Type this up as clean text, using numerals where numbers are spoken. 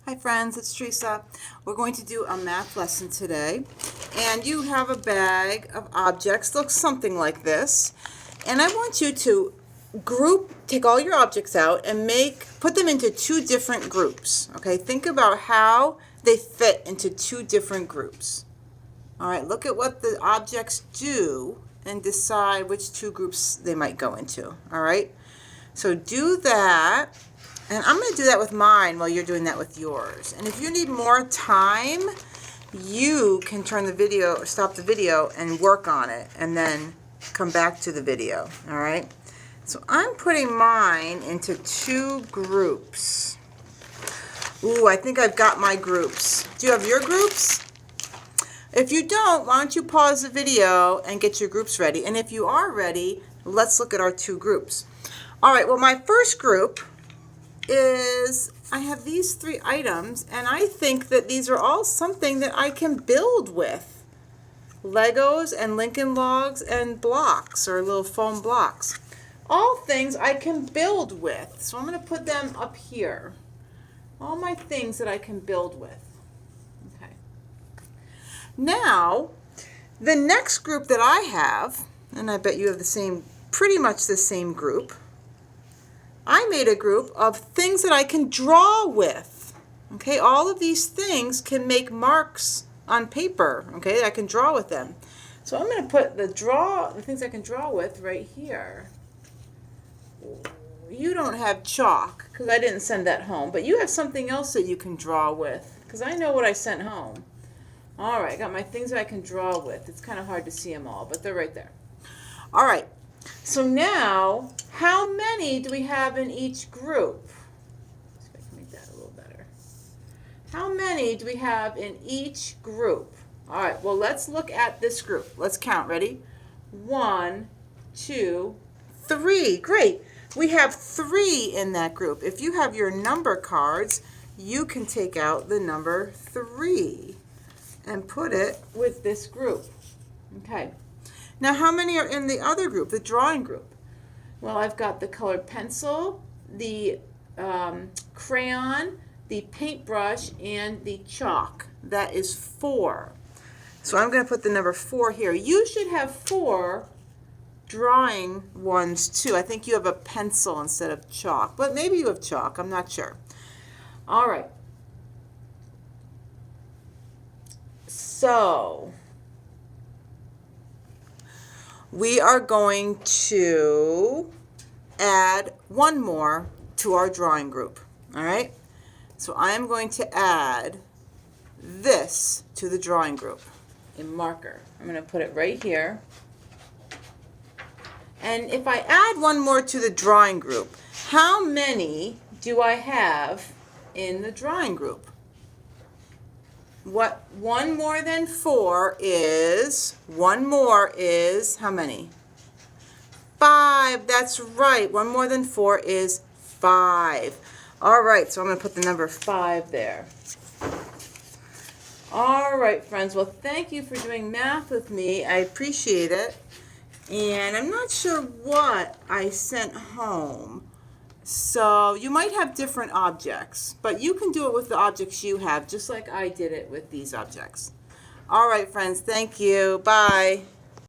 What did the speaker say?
Hi friends, it's Teresa. We're going to do a math lesson today, and you have a bag of objects, looks something like this, and I want you to take all your objects out and put them into two different groups. Okay, think about how they fit into two different groups. All right, look at what the objects do and decide which two groups they might go into. All right, so do that. And I'm going to do that with mine while you're doing that with yours. And if you need more time, you can turn the video or stop the video and work on it and then come back to the video. All right? So I'm putting mine into two groups. Ooh, I think I've got my groups. Do you have your groups? If you don't, why don't you pause the video and get your groups ready? And if you are ready, let's look at our two groups. All right, well, my first group is I have these three items, and I think that these are all something that I can build with. Legos and Lincoln Logs and blocks, or little foam blocks. All things I can build with. So I'm going to put them up here. All my things that I can build with. Okay. Now, the next group that I have, and I bet you have pretty much the same group, I made a group of things that I can draw with. Okay, all of these things can make marks on paper. Okay, I can draw with them. So I'm going to put the things I can draw with right here. You don't have chalk because I didn't send that home, but you have something else that you can draw with because I know what I sent home. All right, I got my things that I can draw with. It's kind of hard to see them all, but they're right there. All right. So now, how many do we have in each group? Let's see if I can make that a little better. How many do we have in each group? All right, well, let's look at this group. Let's count. Ready? 1, 2, 3. Great. We have 3 in that group. If you have your number cards, you can take out the number 3 and put it with this group. Okay. Now, how many are in the other group, the drawing group? Well, I've got the colored pencil, the crayon, the paintbrush, and the chalk. That is 4. So I'm going to put the number 4 here. You should have 4 drawing ones, too. I think you have a pencil instead of chalk, but maybe you have chalk. I'm not sure. All right. So we are going to add one more to our drawing group. All right? So I am going to add this to the drawing group in marker. I'm going to put it right here. And if I add one more to the drawing group, how many do I have in the drawing group? What 1 more than 4 is, 1 more is how many? 5. That's right. 1 more than 4 is 5. All right, so I'm going to put the number 5 there. All right, friends. Well, thank you for doing math with me. I appreciate it. And I'm not sure what I sent home. So you might have different objects, but you can do it with the objects you have, just like I did it with these objects. All right, friends, thank you. Bye.